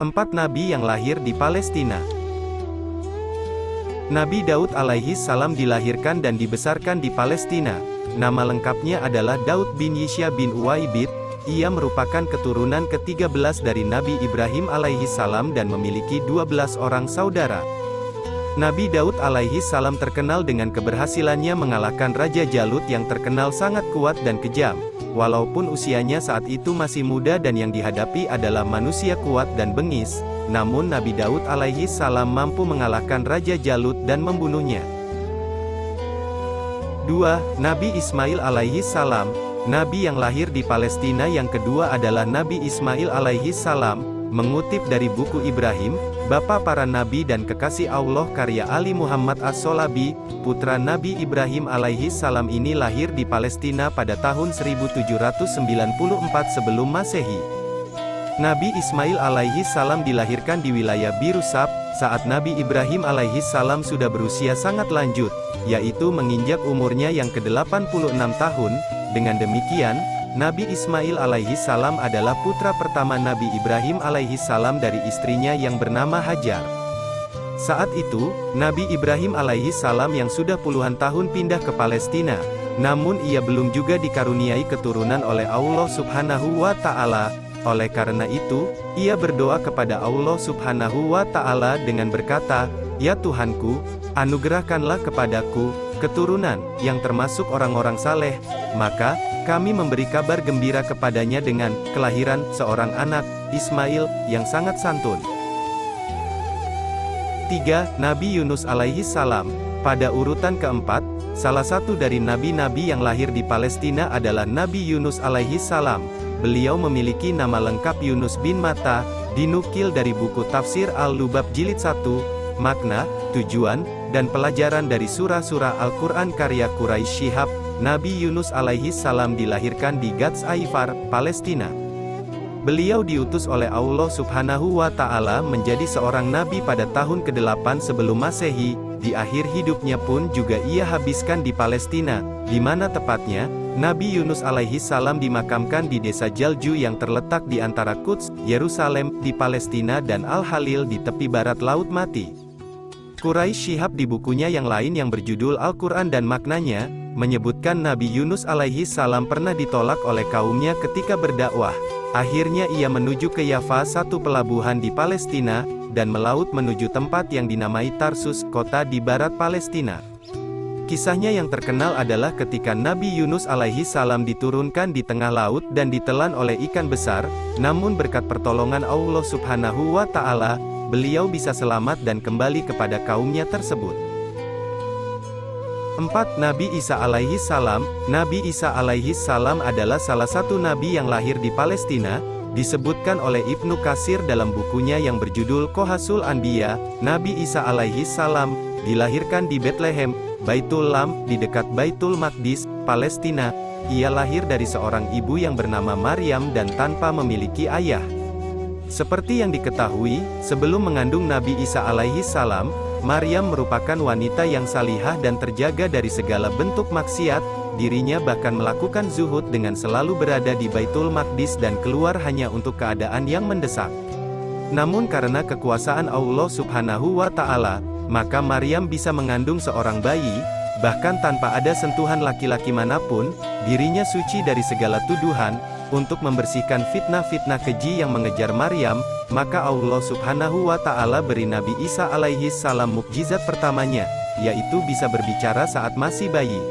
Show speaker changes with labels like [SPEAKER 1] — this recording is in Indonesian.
[SPEAKER 1] 4 Nabi yang lahir di Palestina. Nabi Daud alaihi salam dilahirkan dan dibesarkan di Palestina. Nama lengkapnya adalah Daud bin Yisya bin Uwaibid. Ia merupakan keturunan ke-13 dari Nabi Ibrahim alaihi salam dan memiliki 12 orang saudara. Nabi Daud alaihi salam terkenal dengan keberhasilannya mengalahkan Raja Jalut yang terkenal sangat kuat dan kejam. Walaupun usianya saat itu masih muda dan yang dihadapi adalah manusia kuat dan bengis, namun Nabi Daud alaihi salam mampu mengalahkan Raja Jalut dan membunuhnya. 2. Nabi Ismail alaihi salam. Nabi yang lahir di Palestina yang kedua adalah Nabi Ismail alaihi salam. Mengutip dari buku Ibrahim, bapa para nabi dan kekasih Allah karya Ali Muhammad As-Solabi, putra Nabi Ibrahim alaihi salam ini lahir di Palestina pada tahun 1794 sebelum Masehi. Nabi Ismail alaihi salam dilahirkan di wilayah Biru Sab, saat Nabi Ibrahim alaihi salam sudah berusia sangat lanjut, yaitu menginjak umurnya yang ke-86 tahun. Dengan demikian, Nabi Ismail alaihi salam adalah putra pertama Nabi Ibrahim alaihi salam dari istrinya yang bernama Hajar. Saat itu, Nabi Ibrahim alaihi salam yang sudah puluhan tahun pindah ke Palestina, namun ia belum juga dikaruniai keturunan oleh Allah Subhanahu wa Ta'ala. Oleh karena itu, ia berdoa kepada Allah Subhanahu wa Ta'ala dengan berkata, "Ya Tuhanku, anugerahkanlah kepadaku keturunan yang termasuk orang-orang saleh." Maka kami memberi kabar gembira kepadanya dengan kelahiran seorang anak, Ismail, yang sangat santun. 3. Nabi Yunus alaihi salam. Pada urutan keempat, salah satu dari nabi-nabi yang lahir di Palestina adalah Nabi Yunus alaihi salam. Beliau memiliki nama lengkap Yunus bin Matta, dinukil dari buku Tafsir Al-Lubab Jilid 1, makna, tujuan, dan pelajaran dari surah-surah Al-Quran karya Quraisy Shihab. Nabi Yunus alaihi salam dilahirkan di Gats Aifar, Palestina. Beliau diutus oleh Allah Subhanahu wa Ta'ala menjadi seorang nabi pada tahun ke-8 sebelum Masehi. Di akhir hidupnya pun juga ia habiskan di Palestina, di mana tepatnya Nabi Yunus alaihi salam dimakamkan di desa Jalju yang terletak di antara Quds, Yerusalem, di Palestina dan Al-Halil di tepi barat Laut Mati. Quraisy Shihab di bukunya yang lain yang berjudul Al-Quran dan Maknanya, menyebutkan Nabi Yunus alaihi salam pernah ditolak oleh kaumnya ketika berdakwah. Akhirnya ia menuju ke Yafa, satu pelabuhan di Palestina, dan melaut menuju tempat yang dinamai Tarsus, kota di barat Palestina. Kisahnya yang terkenal adalah ketika Nabi Yunus alaihi salam diturunkan di tengah laut dan ditelan oleh ikan besar, namun berkat pertolongan Allah Subhanahu wa Ta'ala, beliau bisa selamat dan kembali kepada kaumnya tersebut. 4. Nabi Isa alaihi salam. Nabi Isa alaihi salam adalah salah satu nabi yang lahir di Palestina, disebutkan oleh Ibnu Katsir dalam bukunya yang berjudul Qohasul Anbiya. Nabi Isa alaihi salam dilahirkan di Bethlehem, Baitul Lam, di dekat Baitul Maqdis, Palestina. Ia lahir dari seorang ibu yang bernama Maryam dan tanpa memiliki ayah. Seperti yang diketahui, sebelum mengandung Nabi Isa alaihi salam, Maryam merupakan wanita yang salihah dan terjaga dari segala bentuk maksiat. Dirinya bahkan melakukan zuhud dengan selalu berada di Baitul Maqdis dan keluar hanya untuk keadaan yang mendesak. Namun karena kekuasaan Allah Subhanahu wa Ta'ala, maka Maryam bisa mengandung seorang bayi, bahkan tanpa ada sentuhan laki-laki manapun. Dirinya suci dari segala tuduhan. Untuk membersihkan fitnah-fitnah keji yang mengejar Maryam, maka Allah Subhanahu wa Ta'ala beri Nabi Isa alaihi salam mukjizat pertamanya, yaitu bisa berbicara saat masih bayi.